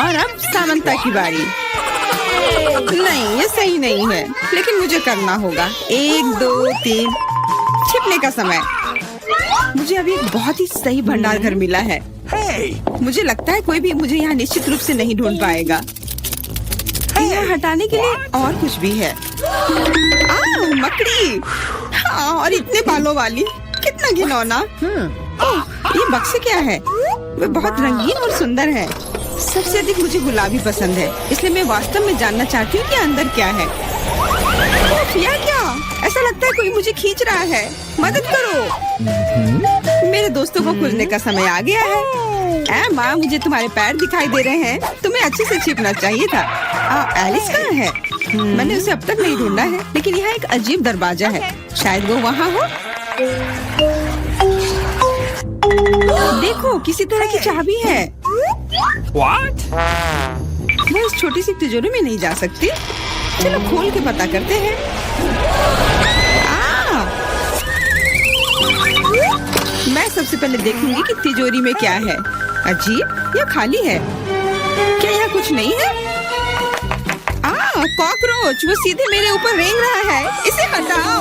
और अब सामंता की बारी। नहीं, ये सही नहीं है, लेकिन मुझे करना होगा। 1 2 3 छिपने का समय। मुझे अभी एक बहुत ही सही भंडार घर मिला है। मुझे लगता है कोई भी मुझे यहाँ निश्चित रूप से नहीं ढूंढ पाएगा। यहाँ हटाने के लिए और कुछ भी है। मकड़ी। हाँ, और इतने बालों वाली, कितना घिनौना। ओह, ये बक्से क्या है? वे बहुत रंगीन और सुंदर है। सबसे अधिक मुझे गुलाबी पसंद है, इसलिए मैं वास्तव में जानना चाहती हूँ कि अंदर क्या है। यह क्या? ऐसा लगता है कोई मुझे खींच रहा है। मदद करो। मेरे दोस्तों को खुलने का समय आ गया है। माँ, मुझे तुम्हारे पैर दिखाई दे रहे हैं। तुम्हें अच्छे से छिपना चाहिए था। एलिस कहाँ है? मैंने उसे अब तक नहीं ढूंढा है, लेकिन यहाँ एक अजीब दरवाजा है। शायद वो वहाँ हो। देखो, किसी तरह की चाबी है। What? मैं इस छोटी सी तिजोरी में नहीं जा सकती। चलो खोल के पता करते हैं। मैं सबसे पहले देखूंगी कि तिजोरी में क्या है। अजीब, यह खाली है। क्या यहाँ कुछ नहीं है? कॉकरोच, वो सीधे मेरे ऊपर रेंग रहा है। इसे हटाओ।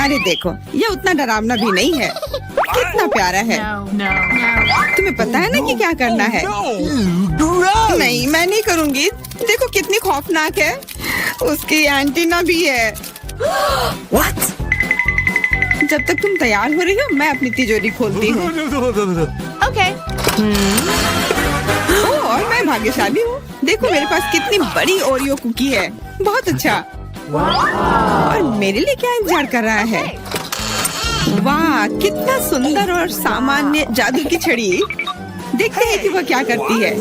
अरे देखो, यह उतना डरावना भी नहीं है। कितना प्यारा है। तुम्हें पता है ना कि क्या करना है? नहीं, मैं नहीं करूँगी। देखो कितनी खौफनाक है। उसकी एंटीना भी है। What? जब तक तुम तैयार हो रही हो, मैं अपनी तिजोरी खोलती हूँ। Okay. और मैं भाग्यशाली हूँ। देखो मेरे पास कितनी बड़ी ओरियो कुकी है। बहुत अच्छा। और मेरे लिए क्या इंतजार कर रहा है? वाह, कितना सुंदर और सामान्य जादू की छड़ी। देखते हैं कि वह क्या करती है।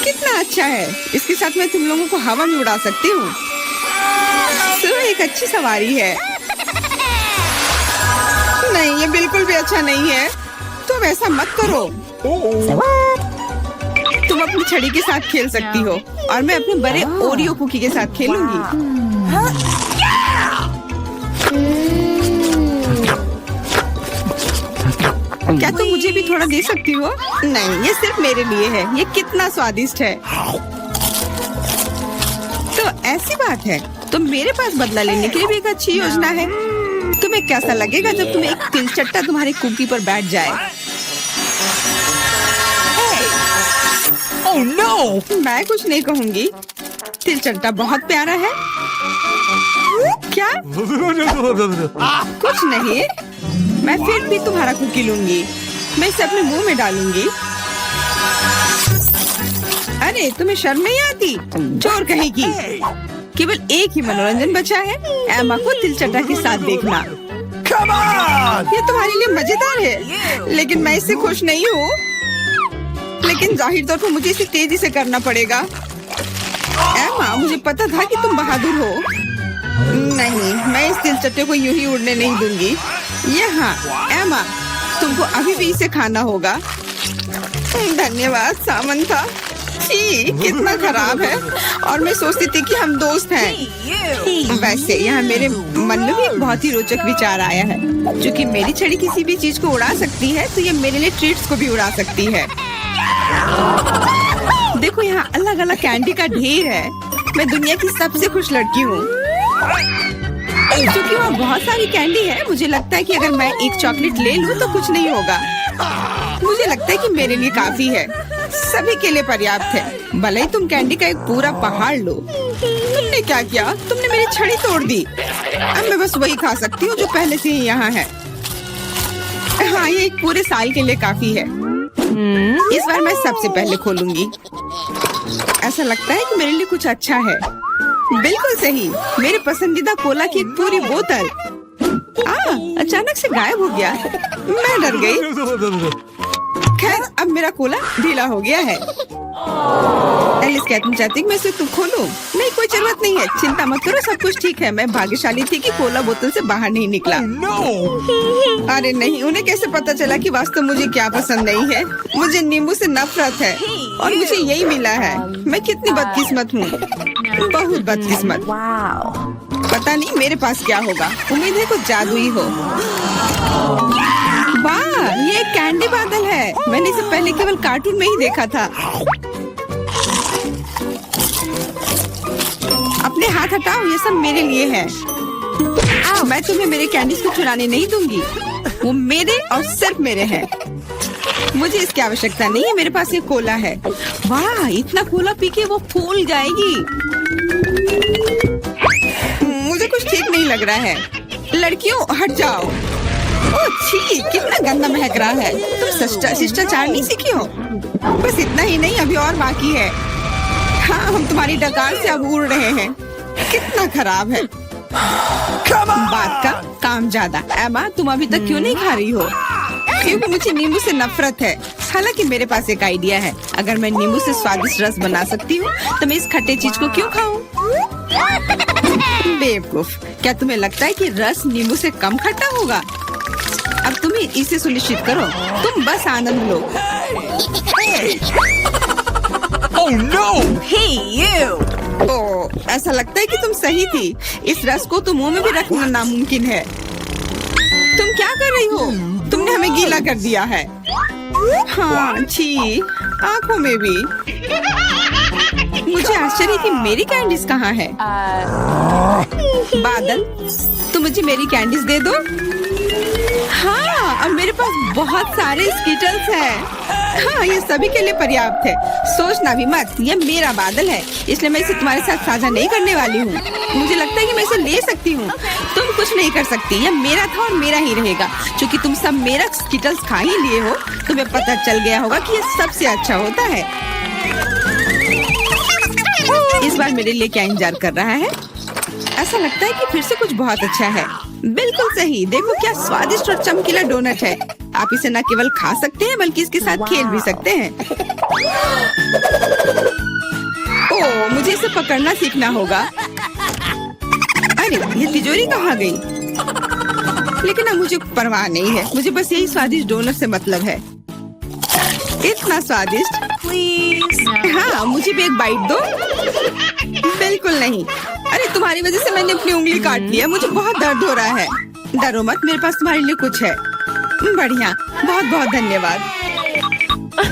कितना अच्छा है। इसके साथ मैं तुम लोगों को हवा में उड़ा सकती हूँ। एक अच्छी सवारी है। नहीं, ये बिल्कुल भी अच्छा नहीं है। तुम ऐसा मत करो। तुम अपनी छड़ी के साथ खेल सकती हो और मैं अपने बड़े ओरियो कुकी के साथ खेलूंगी। क्या तुम मुझे भी थोड़ा दे सकती हो? नहीं, ये सिर्फ मेरे लिए है। ये कितना स्वादिष्ट है। तो ऐसी बात है, तो मेरे पास बदला लेने के लिए भी एक अच्छी योजना है। तुम्हें कैसा लगेगा जब तुम्हें एक तिलचट्टा तुम्हारी कुकी पर बैठ जाए? Oh no! मैं कुछ नहीं कहूँगी। तिलचट्टा बहुत प्यारा है। क्या? कुछ नहीं। मैं फिर भी तुम्हारा कुकी लूंगी। मैं इसे अपने मुंह में डालूंगी। अरे, तुम्हें शर्म नहीं आती? चोर कहेगी। केवल एक ही मनोरंजन बचा है, एमा को तिलचट्टा के साथ देखना। Come on! ये तुम्हारे लिए मजेदार है, लेकिन मैं इससे खुश नहीं हूँ। लेकिन जाहिर तौर पर मुझे इसे तेजी से करना पड़ेगा। एमा, मुझे पता था कि तुम बहादुर हो। नहीं, मैं इस तिलचट्टे को यूं ही उड़ने नहीं दूंगी। यहाँ, एमा, तुमको अभी भी इसे खाना होगा। धन्यवाद सामंता। कितना खराब है। और मैं सोचती थी कि हम दोस्त हैं। वैसे यहाँ मेरे मन में भी एक बहुत ही रोचक विचार आया है। क्योंकि मेरी छड़ी किसी भी चीज को उड़ा सकती है, तो ये मेरे लिए ट्रीट्स को भी उड़ा सकती है। देखो, यहाँ अलग अलग कैंडी का ढेर है। मैं दुनिया की सबसे खुश लड़की हूँ। क्योंकि वहाँ बहुत सारी कैंडी है, मुझे लगता है कि अगर मैं एक चॉकलेट ले लूँ तो कुछ नहीं होगा। मुझे लगता है कि मेरे लिए काफी है। सभी के लिए पर्याप्त है। भले ही तुम कैंडी का एक पूरा पहाड़ लो। तुमने क्या किया? तुमने मेरी छड़ी तोड़ दी। अब मैं बस वही खा सकती हूँ जो पहले से ही यहाँ है। हाँ, ये एक पूरे साल के लिए काफी है। इस बार मैं सबसे पहले खोलूंगी। ऐसा लगता है कि मेरे लिए कुछ अच्छा है। बिल्कुल सही, मेरे पसंदीदा कोला की एक पूरी बोतल। अचानक से गायब हो गया। मैं डर गई। खैर, अब मेरा कोला ढीला हो गया है। एलिस, क्या तुम चाहती मैं इसे खोलूं? नहीं, कोई जरूरत नहीं है। चिंता मत करो, सब कुछ ठीक है। मैं भाग्यशाली थी कि कोला बोतल से बाहर नहीं निकला। अरे नहीं, उन्हें कैसे पता चला कि वास्तव मुझे क्या पसंद नहीं है? मुझे नींबू से नफरत है और मुझे यही मिला है। मैं कितनी बदकिस्मत हूँ, बहुत बदकिस्मत। पता नहीं मेरे पास क्या होगा। उम्मीद है कुछ जादुई हो। वाह, ये कैंडी बादल है। है। मैंने इसे पहले केवल कार्टून में ही देखा था। अपने हाथ हटाओ, ये सब मेरे लिए है। मैं तुम्हें मेरे कैंडीज को चुराने नहीं दूंगी। वो मेरे और सिर्फ मेरे हैं। मुझे इसकी आवश्यकता नहीं है। मेरे पास ये कोला है। वाह, इतना कोला पी के वो फूल जाएगी। मुझे कुछ ठीक नहीं लग रहा है। लड़कियों हट जाओ। ओह छी, कितना गंदा महक रहा है। तुम शिष्टाचार नहीं सीखी हो? बस इतना ही नहीं, अभी और बाकी है। हाँ, हम तुम्हारी डकार से अब उड़ रहे हैं। कितना खराब है। बात का काम ज्यादा। एमा, तुम अभी तक क्यों नहीं खा रही हो? क्योंकि मुझे नींबू से नफरत है। हालांकि मेरे पास एक आइडिया है। अगर मैं नींबू से स्वादिष्ट रस बना सकती हूँ तो मैं इस खट्टे चीज को क्यों खाऊं? बेवकूफ, क्या तुम्हें लगता है कि रस नींबू से कम खट्टा होगा? अब तुम ही इसे सुनिश्चित करो। तुम बस आनंद लो। Oh no! Hey, you! ओह, ऐसा लगता है कि तुम सही थी। इस रस को तो मुंह में भी रखना नामुमकिन है। तुम क्या कर रही हो? तुमने हमें गीला कर दिया है। हाँ, छी, आंखों में भी। मुझे आश्चर्य कि मेरी कैंडीज कहाँ है? बादल, तुम मुझे मेरी कैंडीज दे दो। हाँ, अब मेरे पास बहुत सारे स्कीटल्स हैं। हाँ, ये सभी के लिए पर्याप्त है। सोचना भी मत, ये मेरा बादल है, इसलिए मैं इसे तुम्हारे साथ साझा नहीं करने वाली हूँ। मुझे लगता है कि मैं इसे ले सकती हूँ। तुम कुछ नहीं कर सकती। ये मेरा था और मेरा ही रहेगा। क्योंकि तुम सब मेरा स्कीटल्स खा ही लिए हो, तुम्हें पता चल गया होगा कि ये सबसे अच्छा होता है। इस बार मेरे लिए क्या इंतजार कर रहा है? ऐसा लगता है कि फिर से कुछ बहुत अच्छा है। बिल्कुल सही। देखो क्या स्वादिष्ट और चमकीला डोनट है। आप इसे न केवल खा सकते हैं बल्कि इसके साथ खेल भी सकते हैं। ओह, मुझे इसे पकड़ना सीखना होगा। अरे, ये तिजोरी कहाँ गई? लेकिन अब मुझे परवाह नहीं है। मुझे बस यही स्वादिष्ट डोनट से मतलब है। इतना स्वादिष्ट। हाँ, मुझे भी एक बाइट दो। बिल्कुल नहीं। अरे, तुम्हारी वजह से मैंने अपनी उंगली काट लिया। मुझे बहुत दर्द हो रहा है। डरो मत, मेरे पास तुम्हारे लिए कुछ है। बढ़िया, बहुत बहुत धन्यवाद।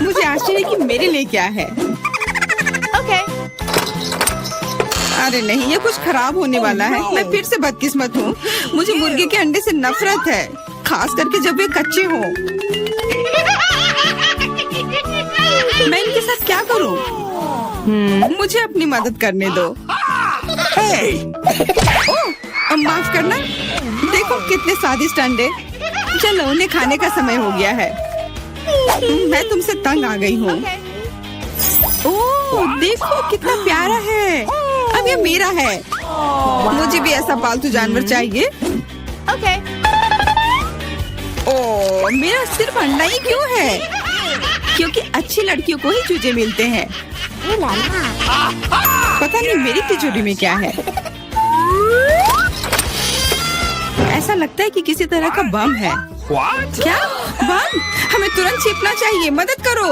मुझे आश्चर्य कि मेरे लिए क्या है। Okay. अरे नहीं, ये कुछ खराब होने वाला है। मैं फिर से बदकिस्मत हूँ। मुझे मुर्गे के अंडे से नफरत है, खास करके जब वे कच्चे हों। मैं इनके साथ क्या करूँ? मुझे अपनी मदद करने दो। ओह, माफ करना। देखो कितने स्वादिष्ट अंडे। चलो, उन्हें खाने का समय हो गया है। मैं तुमसे तंग आ गई हूँ। ओह, देखो कितना प्यारा है। अब ये मेरा है। मुझे भी ऐसा पालतू जानवर चाहिए। Okay. ओह, मेरा सिर्फ अंडा ही क्यों है? क्योंकि अच्छी लड़कियों को ही चूजे मिलते हैं। पता नहीं मेरी तिजोरी में क्या है। ऐसा लगता है कि किसी तरह का बम है। What? क्या बम? हमें तुरंत छिपना चाहिए। मदद करो।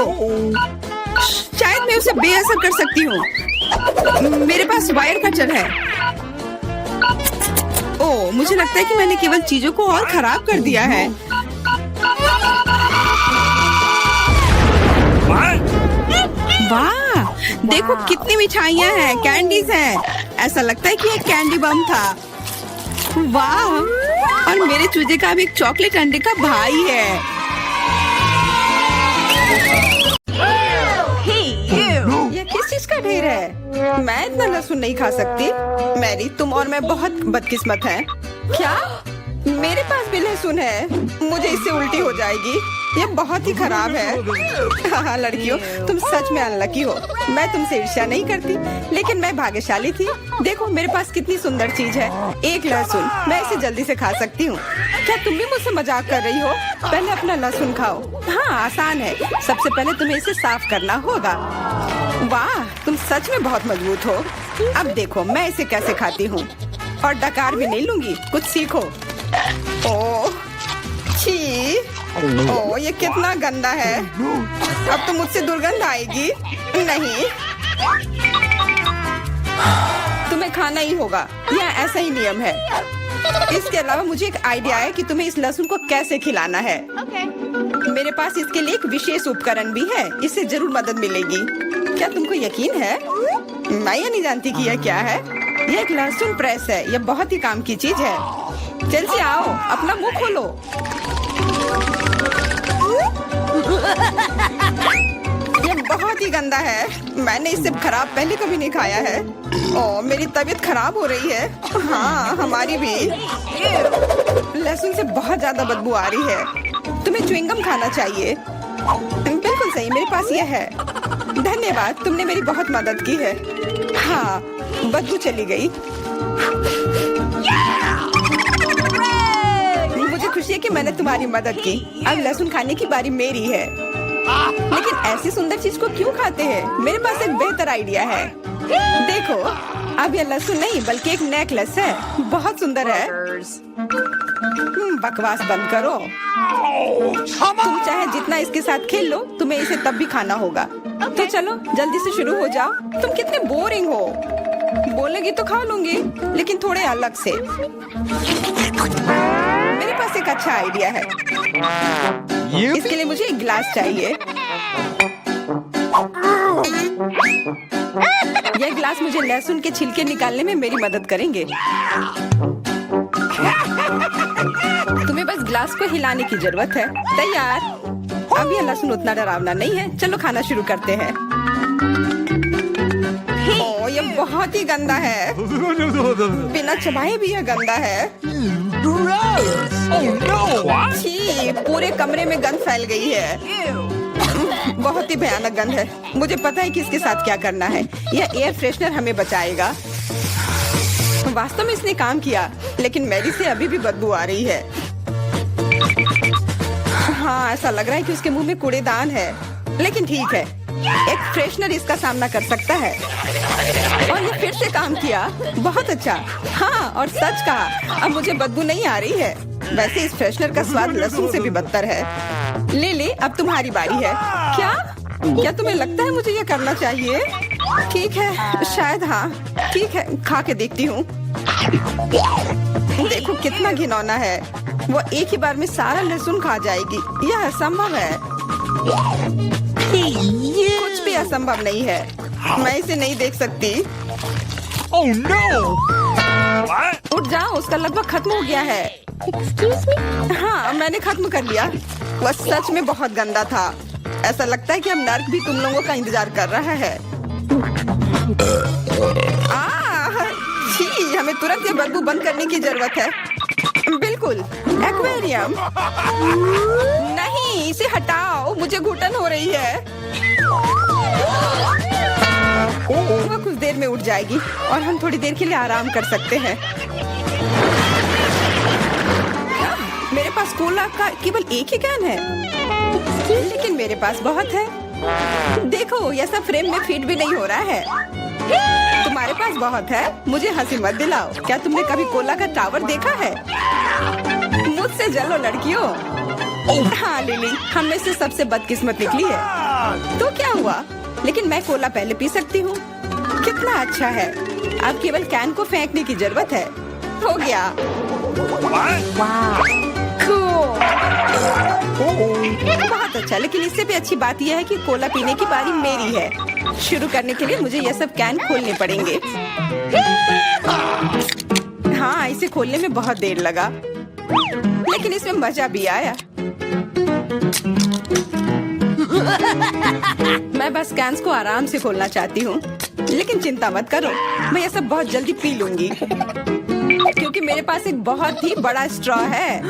शायद मैं उसे बेअसर कर सकती हूँ। मेरे पास वायर कटर है। ओह, मुझे लगता है कि मैंने केवल चीजों को और खराब कर दिया है। What? वाह, देखो कितनी मिठाइयाँ हैं, कैंडीज हैं। ऐसा लगता है कि एक कैंडी बम था। वाह, और मेरे चूजे का भी एक चॉकलेट अंडे का भाई है। Hey, you! ये किस चीज का ढेर है? मैं इतना लहसुन नहीं खा सकती। मैरी, तुम और मैं बहुत बदकिस्मत हैं। क्या? मेरे पास भी लहसुन है। मुझे इससे उल्टी हो जाएगी। ये बहुत ही खराब है। हाँ लड़कियों, तुम सच में अनलकी हो। मैं तुमसे ईर्ष्या नहीं करती, लेकिन मैं भाग्यशाली थी। देखो मेरे पास कितनी सुंदर चीज है। एक लहसुन, मैं इसे जल्दी से खा सकती हूँ। क्या तुम भी मुझसे मजाक कर रही हो? पहले अपना लहसुन खाओ। हाँ, आसान है। सबसे पहले तुम्हें इसे साफ करना होगा। वाह, तुम सच में बहुत मजबूत हो। अब देखो मैं इसे कैसे खाती हूँ। और डकार भी नहीं लूंगी। कुछ सीखो। ओह, छी। ओह, ये कितना गंदा है। अब तो मुझसे दुर्गंध आएगी। नहीं, तुम्हें खाना ही होगा। यह ऐसा ही नियम है। इसके अलावा मुझे एक आइडिया है कि तुम्हें इस लहसुन को कैसे खिलाना है। Okay. मेरे पास इसके लिए एक विशेष उपकरण भी है, इससे जरूर मदद मिलेगी। क्या तुमको यकीन है? मैं ये नहीं जानती कि यह क्या है। यह एक लहसुन प्रेस है, यह बहुत ही काम की चीज है। चेल्सी आओ, अपना मुंह खोलो। यह बहुत ही गंदा है, मैंने इससे खराब पहले कभी नहीं खाया है। ओह, मेरी तबीयत खराब हो रही है। हाँ, हमारी भी। लहसुन से बहुत ज्यादा बदबू आ रही है। तुम्हें च्युइंगम खाना चाहिए। बिल्कुल सही, मेरे पास यह है। धन्यवाद, तुमने मेरी बहुत मदद की है। हाँ, बदबू चली गई। मुझे खुशी है कि मैंने तुम्हारी मदद की। अब लहसुन खाने की बारी मेरी है। लेकिन ऐसी सुंदर चीज को क्यों खाते हैं? मेरे पास एक बेहतर आइडिया है। देखो, अब यह लहसुन नहीं बल्कि एक नेकलेस है। बहुत सुंदर है। बकवास बंद करो। तुम चाहे जितना इसके साथ खेल लो, तुम्हें इसे तब भी खाना होगा। तो चलो जल्दी से शुरू हो जाओ। तुम कितने बोरिंग हो। बोलेगी तो खा लूंगी, लेकिन थोड़े अलग से। मेरे पास एक अच्छा आइडिया है। इसके लिए मुझे एक गिलास चाहिए। यह गिलास मुझे लहसुन के छिलके निकालने में मेरी मदद करेंगे। तुम्हें बस गिलास को हिलाने की जरूरत है। तैयार। अब यह लहसुन उतना डरावना नहीं है। चलो खाना शुरू करते हैं। ओह, यह बहुत ही गंदा है। बिना चबाए भी यह गंदा है। Oh no! छी, पूरे कमरे में गंध फैल गई है। बहुत ही भयानक गंध है। मुझे पता है कि इसके साथ क्या करना है। यह एयर फ्रेशनर हमें बचाएगा। वास्तव में इसने काम किया, लेकिन मैरी से अभी भी बदबू आ रही है। हाँ, ऐसा लग रहा है कि उसके मुंह में कूड़ेदान है, लेकिन ठीक है, एक फ्रेशनर इसका सामना कर सकता है। और ये फिर से काम किया। बहुत अच्छा। हाँ, और सच कहा, अब मुझे बदबू नहीं आ रही है। वैसे इस फ्रेशनर का स्वाद लहसुन से भी बदतर है। ले, अब तुम्हारी बारी है। क्या तुम्हें लगता है मुझे ये करना चाहिए? ठीक है, शायद हाँ। ठीक है, खा के देखती हूँ। देखो कितना घिनौना है। वो एक ही बार में सारा लहसुन खा जाएगी। यह असंभव है। कुछ भी असंभव नहीं है। मैं इसे नहीं देख सकती। Oh no! What? उठ जाओ, उसका लगभग खत्म हो गया है। हाँ, मैंने खत्म कर लिया। वह सच में बहुत गंदा था। ऐसा लगता है कि अब नर्क भी तुम लोगों का इंतजार कर रहा है। छी, हमें तुरंत ये बदबू बंद करने की जरूरत है। बिल्कुल, एक्वेरियम। नहीं, इसे हटाओ, मुझे घुटन हो रही है। वह कुछ देर में उठ जाएगी और हम थोड़ी देर के लिए आराम कर सकते हैं। मेरे पास कोला का केवल एक ही कैन है, लेकिन मेरे पास बहुत है। देखो, यह सब फ्रेम में फिट भी नहीं हो रहा है। तुम्हारे पास बहुत है, मुझे हंसी मत दिलाओ। क्या तुमने कभी कोला का टावर देखा है? मुझसे जलो लड़कियों। हाँ लिली, हम में से सबसे बदकिस्मत निकली है। तो क्या हुआ? लेकिन मैं कोला पहले पी सकती हूँ। कितना अच्छा है। अब केवल कैन को फेंकने की जरूरत है। हो गया। बहुत अच्छा, लेकिन इससे भी अच्छी बात यह है कि कोला पीने की बारी मेरी है। शुरू करने के लिए मुझे यह सब कैन खोलने पड़ेंगे। हाँ, इसे खोलने में बहुत देर लगा, लेकिन इसमें मजा भी आया। मैं बस कैंस को आराम से खोलना चाहती हूँ, लेकिन चिंता मत करो, मैं यह सब बहुत जल्दी पी लूंगी, क्योंकि मेरे पास एक बहुत ही बड़ा स्ट्रॉ है।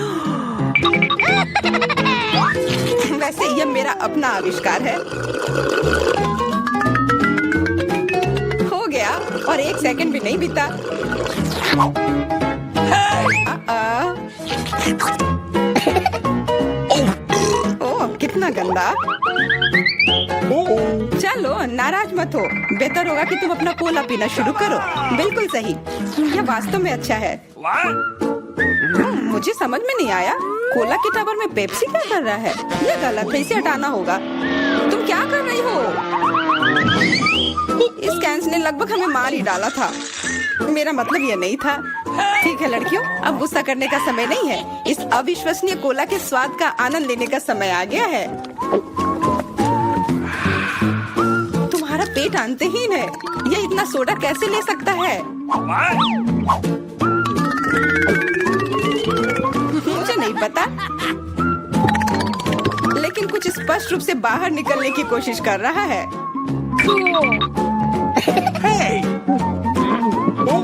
वैसे यह मेरा अपना आविष्कार है। हो गया, और 1 सेकंड भी नहीं बीता। ओह, कितना गंदा। चलो नाराज मत हो, बेहतर होगा कि तुम अपना कोला पीना शुरू करो। बिल्कुल सही, यह वास्तव में अच्छा है। मुझे समझ में नहीं आया, कोला के टावर में पेप्सी क्या कर रहा है? यह गलत है, इसे हटाना होगा। तुम क्या कर रही हो? इस कैंस ने लगभग हमें मार ही डाला था। मेरा मतलब यह नहीं था। ठीक है लड़कियों, अब गुस्सा करने का समय नहीं है। इस अविश्वसनीय कोला के स्वाद का आनंद लेने का समय आ गया है। तुम्हारा पेट अंतहीन है। यह इतना सोडा कैसे ले सकता है? What? मुझे नहीं पता, लेकिन कुछ स्पष्ट रूप से बाहर निकलने की कोशिश कर रहा है। Hey! Oh!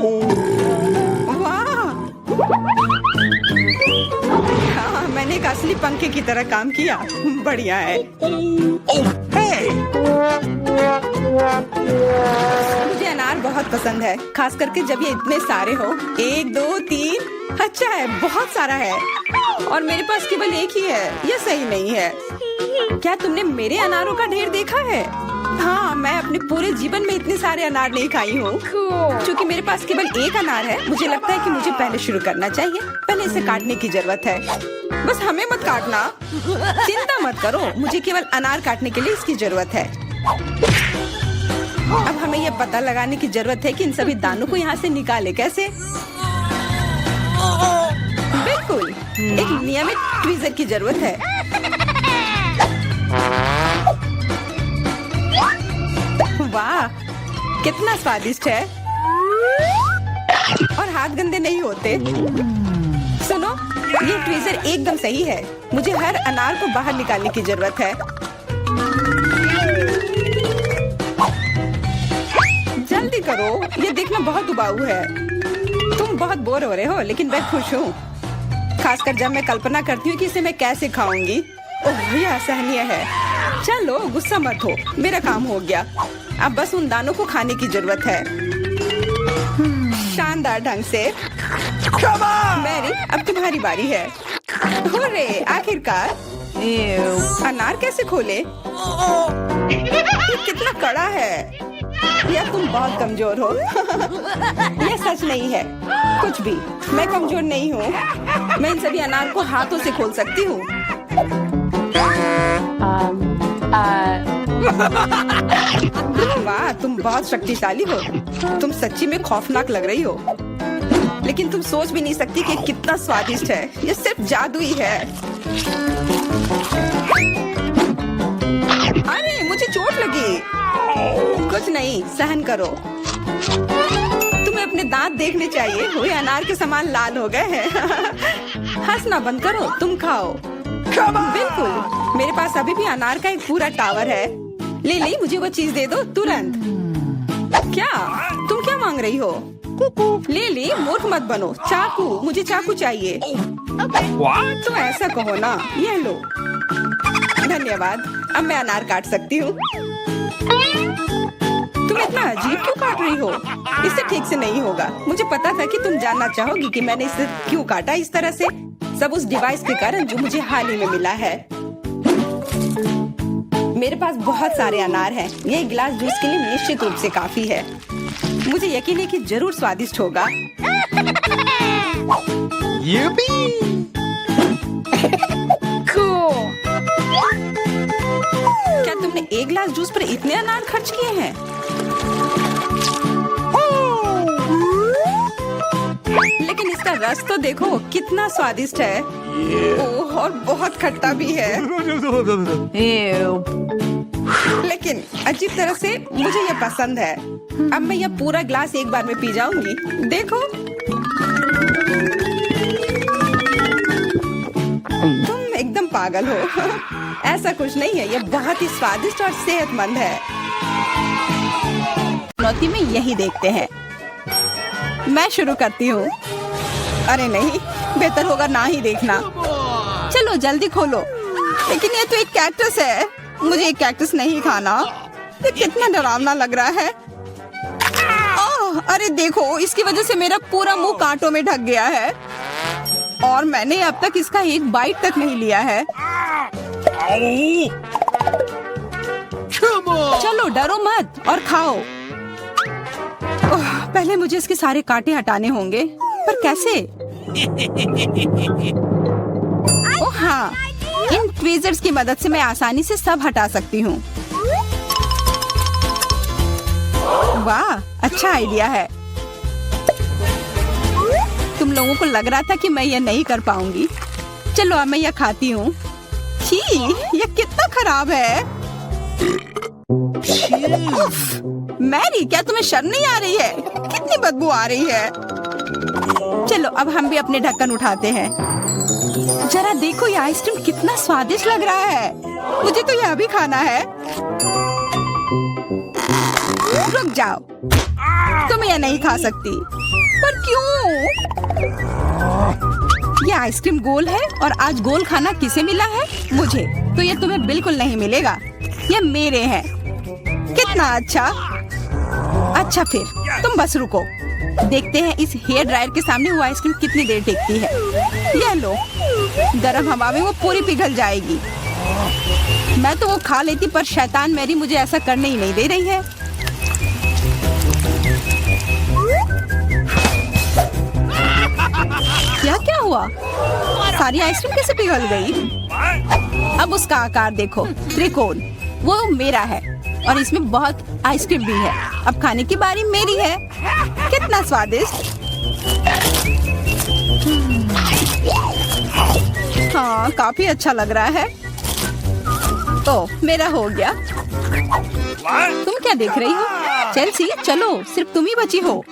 वाह! हाँ, मैंने एक असली पंखे की तरह काम किया। बढ़िया है। Oh! Hey! मुझे अनार बहुत पसंद है, खास करके जब ये इतने सारे हो। 1 2 3। अच्छा है, बहुत सारा है और मेरे पास केवल एक ही है। यह सही नहीं है। क्या तुमने मेरे अनारों का ढेर देखा है? हाँ, मैं अपने पूरे जीवन में इतने सारे अनार नहीं खाई हूँ। क्योंकि मेरे पास केवल एक अनार है, मुझे लगता है कि मुझे पहले शुरू करना चाहिए। पहले इसे काटने की जरूरत है। बस हमें मत काटना। चिंता मत करो, मुझे केवल अनार काटने के लिए इसकी जरूरत है। अब हमें यह पता लगाने की जरूरत है कि इन सभी दानों को यहाँ से निकाले कैसे। बिल्कुल, एक नियमित ट्वीजर की जरूरत है। वाह, कितना स्वादिष्ट है और हाथ गंदे नहीं होते। सुनो, ये ट्वीजर एकदम सही है। मुझे हर अनार को बाहर निकालने की जरूरत है। जल्दी करो, ये देखना बहुत उबाऊ है। तुम बहुत बोर हो रहे हो, लेकिन मैं खुश हूँ, खासकर जब मैं कल्पना करती हूँ कि इसे मैं कैसे खाऊंगी। ओह, यह असहनीय है। चलो गुस्सा मत हो, मेरा काम हो गया। अब बस उन दानों को खाने की जरूरत है, शानदार ढंग से। Come on! मैरी, अब तुम्हारी बारी है। हुर्रे, आखिरकार। अनार कैसे खोले? ये कितना कड़ा है। या तुम बहुत कमजोर हो। यह सच नहीं है। कुछ भी, मैं कमजोर नहीं हूँ। मैं इन सभी अनार को हाथों से खोल सकती हूँ। वाह, तुम बहुत शक्तिशाली हो। तुम सच्ची में खौफनाक लग रही हो, लेकिन तुम सोच भी नहीं सकती कि कितना स्वादिष्ट है। ये सिर्फ जादू ही है। अरे, मुझे चोट लगी। कुछ नहीं, सहन करो। तुम्हें अपने दांत देखने चाहिए, वे अनार के समान लाल हो गए हैं। हंसना बंद करो, तुम खाओ। बिल्कुल, मेरे पास अभी भी अनार का एक पूरा टावर है। लिली, मुझे वो चीज दे दो तुरंत। क्या तुम क्या मांग रही हो? लिली, मूर्ख मत बनो। चाकू, मुझे चाकू चाहिए। What? तो ऐसा कहो ना। ये लो। धन्यवाद, अब मैं अनार काट सकती हूँ। तुम इतना अजीब क्यों काट रही हो? इससे ठीक से नहीं होगा। मुझे पता था कि तुम जानना चाहोगी कि मैंने इसे क्यों काटा इस तरह से। सब उस डिवाइस के कारण जो मुझे हाल ही में मिला है। मेरे पास बहुत सारे अनार हैं। ये एक गिलास जूस के लिए निश्चित रूप से काफी है। मुझे यकीन है कि जरूर स्वादिष्ट होगा। Yippee! Cool. क्या तुमने एक गिलास जूस पर इतने अनार खर्च किए हैं? लेकिन इसका रस तो देखो, कितना स्वादिष्ट है। ओह, और बहुत खट्टा भी है। Ew. लेकिन अजीब तरह से मुझे ये पसंद है। अब मैं यह पूरा ग्लास एक बार में पी जाऊंगी। देखो, तुम एकदम पागल हो। ऐसा कुछ नहीं है, यह बहुत ही स्वादिष्ट और सेहतमंद है। चुनौती में यही देखते हैं। मैं शुरू करती हूँ। अरे नहीं, बेहतर होगा ना ही देखना। चलो जल्दी खोलो। लेकिन ये तो एक कैक्टस है। मुझे एक कैक्टस नहीं खाना। ये कितना डरावना लग रहा है। ओह, अरे देखो, इसकी वजह से मेरा पूरा मुंह कांटों में ढक गया है और मैंने अब तक इसका एक बाइट तक नहीं लिया है। Oh! Come on! चलो डरो मत और खाओ। ओह, पहले मुझे इसके सारे कांटे हटाने होंगे, पर कैसे? ओह हाँ, इन ट्वीजर्स की मदद से मैं आसानी से सब हटा सकती हूँ। वाह, अच्छा आइडिया है। तुम लोगों को लग रहा था कि मैं ये नहीं कर पाऊंगी। चलो अब मैं ये खाती हूँ। छी, ये कितना खराब है। उफ, मैरी, क्या तुम्हें शर्म नहीं आ रही है? कितनी बदबू आ रही है। चलो अब हम भी अपने ढक्कन उठाते हैं। जरा देखो ये आइसक्रीम कितना स्वादिष्ट लग रहा है। मुझे तो यह भी खाना है। रुक जाओ, तुम यह नहीं खा सकती। पर क्यों? ये आइसक्रीम गोल है और आज गोल खाना किसे मिला है? मुझे। तो ये तुम्हें बिल्कुल नहीं मिलेगा। ये मेरे हैं। कितना अच्छा। अच्छा फिर तुम बस रुको। देखते हैं इस हेयर ड्रायर के सामने वो आइसक्रीम कितनी देर टिकती है। यह लो, गर्म हवा में वो पूरी पिघल जाएगी। मैं तो वो खा लेती, पर शैतान मैरी मुझे ऐसा करने ही नहीं दे रही है। क्या हुआ? सारी आइसक्रीम कैसे पिघल गई? अब उसका आकार देखो, त्रिकोण। वो मेरा है और इसमें बहुत आइसक्रीम भी है। अब खाने की बारी मेरी है। कितना स्वादिष्ट। हाँ, काफी अच्छा लग रहा है। तो मेरा हो गया। तुम क्या देख रही हो? चेल्सी, चलो, सिर्फ तुम ही बची हो।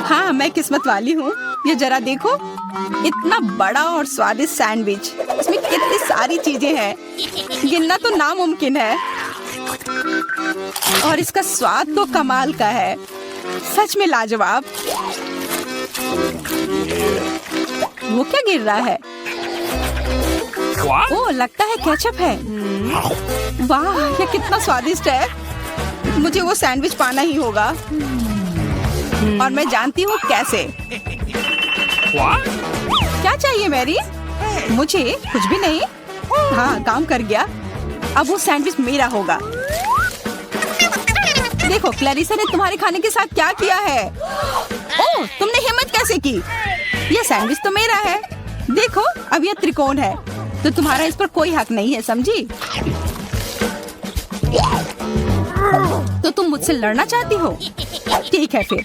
हाँ, मैं किस्मत वाली हूँ। ये जरा देखो, इतना बड़ा और स्वादिष्ट सैंडविच। इसमें कितनी सारी चीजें हैं, गिनना तो नामुमकिन है। और इसका स्वाद तो कमाल का है, सच में लाजवाब। वो क्या गिर रहा है? ओह, लगता है केचप है। वाह, ये कितना स्वादिष्ट है। मुझे वो सैंडविच पाना ही होगा और मैं जानती हूँ कैसे। क्या चाहिए मैरी? मुझे कुछ भी नहीं। हाँ, काम कर गया। अब वो सैंडविच मेरा होगा। देखो, क्लैरिसा ने तुम्हारे खाने के साथ क्या किया है। ओह, तुमने हिम्मत कैसे की? ये सैंडविच तो मेरा है। देखो, अब ये त्रिकोण है, तो तुम्हारा इस पर कोई हक नहीं है, समझी? तो तुम मुझसे लड़ना चाहती हो? ठीक है फिर,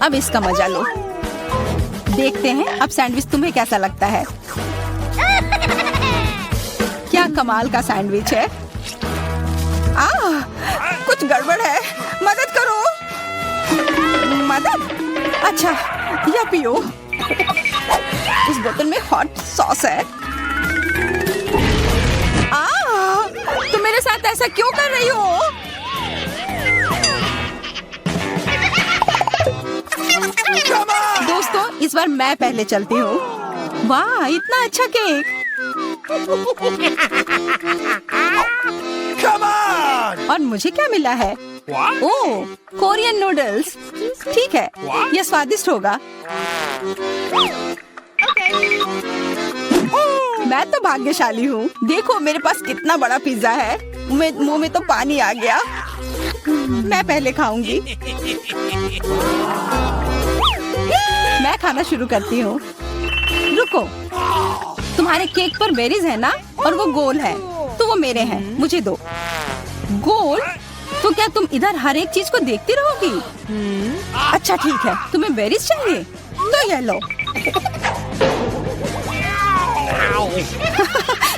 अब इसका मजा लो। देखते हैं अब सैंडविच तुम्हें कैसा लगता है। क्या कमाल का सैंडविच है। कुछ गड़बड़ है, मदद करो। मदद? अच्छा, यह पियो। उस बोतल में हॉट सॉस है। तुम मेरे साथ ऐसा क्यों कर रही हो? दोस्तों, इस बार मैं पहले चलती हूँ। वाह, इतना अच्छा केक। और मुझे क्या मिला है? ओह, कोरियन नूडल्स। ठीक है, यह स्वादिष्ट होगा। मैं तो भाग्यशाली हूँ। देखो, मेरे पास कितना बड़ा पिज्जा है। मुंह में तो पानी आ गया। मैं पहले खाऊंगी। मैं खाना शुरू करती हूँ। रुको, तुम्हारे केक पर बेरीज है ना, और वो गोल है, तो वो मेरे हैं। मुझे दो। गोल? तो क्या तुम इधर हर एक चीज को देखती रहोगी? अच्छा ठीक है, तुम्हें बेरीज चाहिए तो ये लो।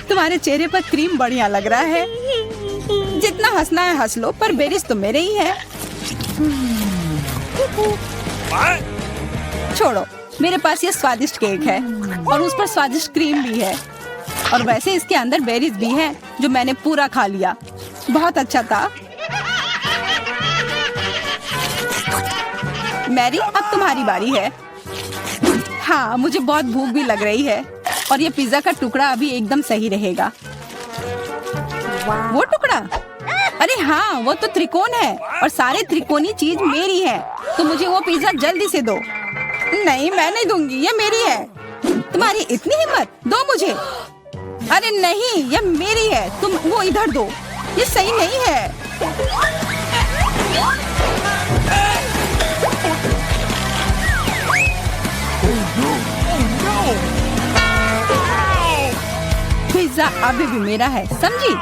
तुम्हारे चेहरे पर क्रीम बढ़िया लग रहा है। जितना हंसना है हंस लो, पर बेरीज तो मेरे ही है। छोड़ो, मेरे पास ये स्वादिष्ट केक है और उस पर स्वादिष्ट क्रीम भी है, और वैसे इसके अंदर बेरीज भी है जो मैंने पूरा खा लिया। बहुत अच्छा था। मैरी, अब तुम्हारी बारी है। हाँ, मुझे बहुत भूख भी लग रही है, और ये पिज्जा का टुकड़ा अभी एकदम सही रहेगा। वो टुकड़ा? अरे हाँ, वो तो त्रिकोण है और सारे त्रिकोणी चीज मेरी है, तो मुझे वो पिज्जा जल्दी से दो। नहीं, मैं नहीं दूंगी, ये मेरी है। तुम्हारी इतनी हिम्मत, दो मुझे। अरे नहीं, ये मेरी है, तुम वो इधर दो। ये सही नहीं है। पिज्जा अभी भी मेरा है, समझी?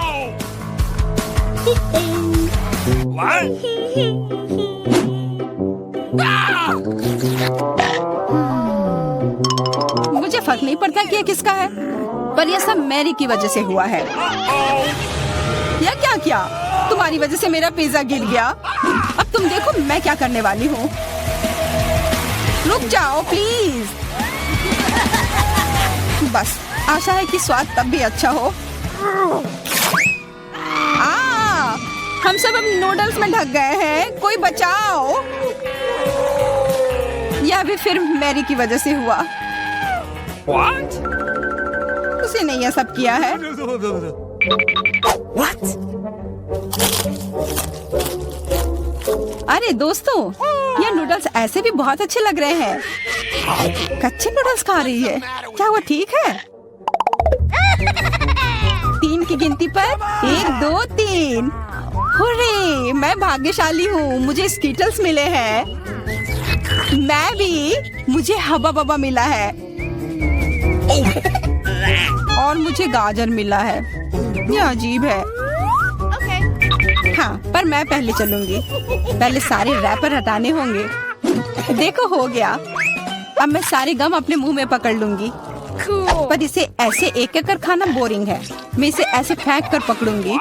मुझे फर्क नहीं पड़ता कि ये किसका है, पर यह सब मैरी की वजह से हुआ है। या क्या किया? तुम्हारी वजह से मेरा पिज्जा गिर गया। अब तुम देखो मैं क्या करने वाली हूँ। रुक जाओ प्लीज। बस आशा है कि स्वाद तब भी अच्छा हो। हम सब अब नूडल्स में ढक गए हैं, कोई बचाओ। यह भी फिर मैरी की वजह से हुआ। What? उसी ने यह सब किया है। What? अरे दोस्तों, ये नूडल्स ऐसे भी बहुत अच्छे लग रहे हैं। कच्चे नूडल्स खा रही है, क्या वो ठीक है? 3 की गिनती पर 1 2 3। हुर्रे, मैं भाग्यशाली हूँ, मुझे स्कीटल्स मिले हैं। मैं भी, मुझे हबा बबा मिला है। और मुझे गाजर मिला है। यह अजीब है। हाँ, पर मैं पहले चलूंगी। पहले सारे रैपर हटाने होंगे। देखो हो गया। अब मैं सारे गम अपने मुंह में पकड़ लूंगी। पर इसे ऐसे एक कर खाना बोरिंग है। मैं इसे ऐसे फेंक कर पकड़ूंगी।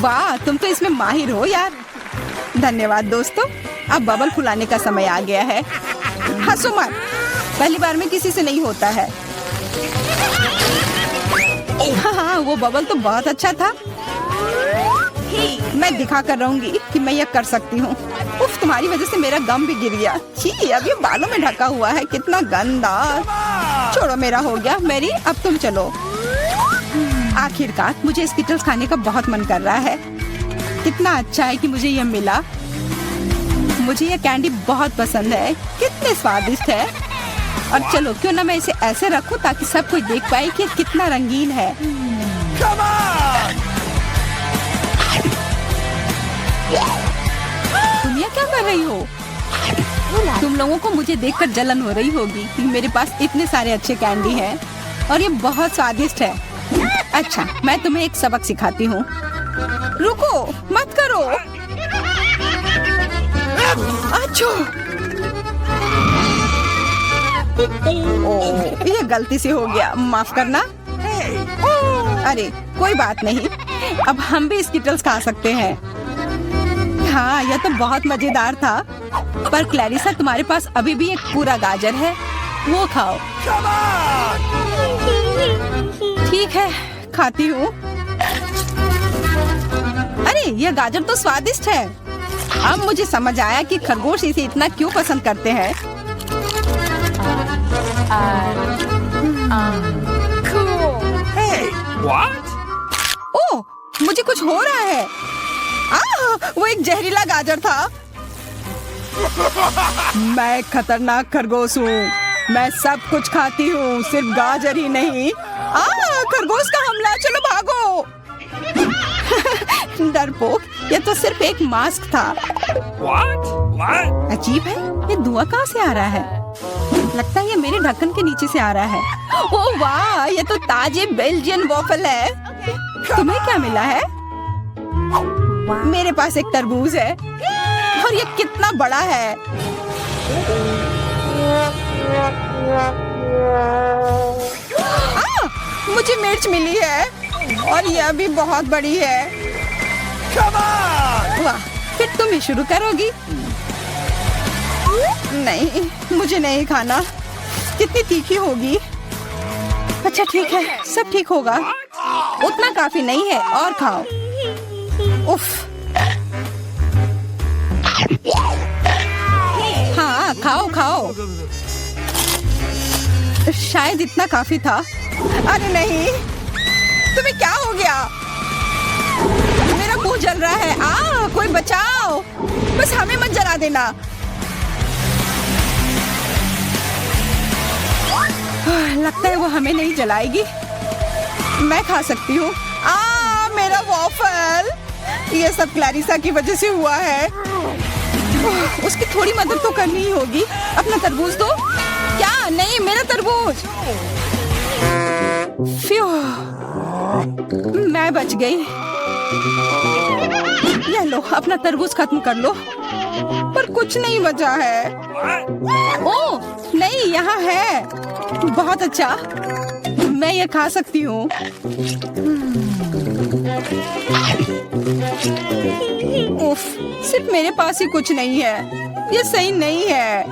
वाह, तुम तो इसमें माहिर हो यार। धन्यवाद दोस्तों। अब बबल फुलाने का समय आ गया है। हंसो मत, पहली बार में किसी से नहीं होता है। हाँ, वो बबल तो बहुत अच्छा था। मैं दिखा कर रहूंगी कि मैं यह कर सकती हूँ। उफ, तुम्हारी वजह से मेरा गम भी गिर गया। छी, अब ये बालों में ढका हुआ है, कितना गंदा। छोड़ो, मेरा हो गया। मैरी, अब तुम चलो। आखिरकार मुझे स्किटल्स खाने का बहुत मन कर रहा है। कितना अच्छा है कि मुझे यह मिला। मुझे यह कैंडी बहुत पसंद है, कितने स्वादिष्ट है। और चलो, क्यों ना मैं इसे ऐसे रखूं ताकि सब कोई देख पाए कि कितना रंगीन है। तुम ये क्या कर रही हो? तुम लोगों को मुझे देखकर जलन हो रही होगी कि मेरे पास इतने सारे अच्छे कैंडी हैं और ये बहुत स्वादिष्ट है। अच्छा, मैं तुम्हें एक सबक सिखाती हूँ। रुको, मत करो। अच्छा, ओह, ये गलती से हो गया, माफ करना। अरे कोई बात नहीं, अब हम भी स्किटल्स खा सकते हैं। हाँ, यह तो बहुत मजेदार था। पर क्लैरिसा, तुम्हारे पास अभी भी एक पूरा गाजर है, वो खाओ। ठीक है, खाती हूँ। अरे यह गाजर तो स्वादिष्ट है। अब मुझे समझ आया कि खरगोश इसे इतना क्यों पसंद करते हैं। Hey, what? ओह, मुझे कुछ हो रहा है। वो एक जहरीला गाजर था। मैं एक खतरनाक खरगोश हूँ। मैं सब कुछ खाती हूँ, सिर्फ गाजर ही नहीं। खरगोश का हमला, चलो भागो। डरपोक, ये तो सिर्फ एक मास्क था। What? What? अजीब है, ये धुआं कहाँ से आ रहा है? लगता है ये मेरे ढक्कन के नीचे से आ रहा है। ओह वाह, ये तो ताजे बेल्जियन वॉफल है। तुम्हें क्या मिला है? मेरे पास एक तरबूज है और ये कितना बड़ा है। मुझे मिर्च मिली है और यह भी बहुत बड़ी है। वाह, फिर तुम ही शुरू करोगी? नहीं, मुझे नहीं खाना, कितनी तीखी होगी। अच्छा ठीक है, सब ठीक होगा। उतना काफी नहीं है, और खाओ। उफ। हाँ, खाओ खाओ। शायद इतना काफी था। अरे नहीं, तुम्हें क्या हो गया? मेरा मुंह जल रहा है। कोई बचाओ, बस हमें मत जला देना। लगता है वो हमें नहीं जलाएगी। मैं खा सकती हूँ। मेरा वॉफल, ये सब क्लैरिसा की वजह से हुआ है। उसकी थोड़ी मदद तो करनी ही होगी। अपना तरबूज दो। क्या? नहीं, मेरा तरबूज। फ्यू, मैं बच गई। ये लो, अपना तरबूज खत्म कर लो। पर कुछ नहीं बचा है। What? ओह नहीं, यहाँ है। बहुत अच्छा, मैं ये खा सकती हूँ। उफ, सिर्फ मेरे पास ही कुछ नहीं है। ये सही नहीं है।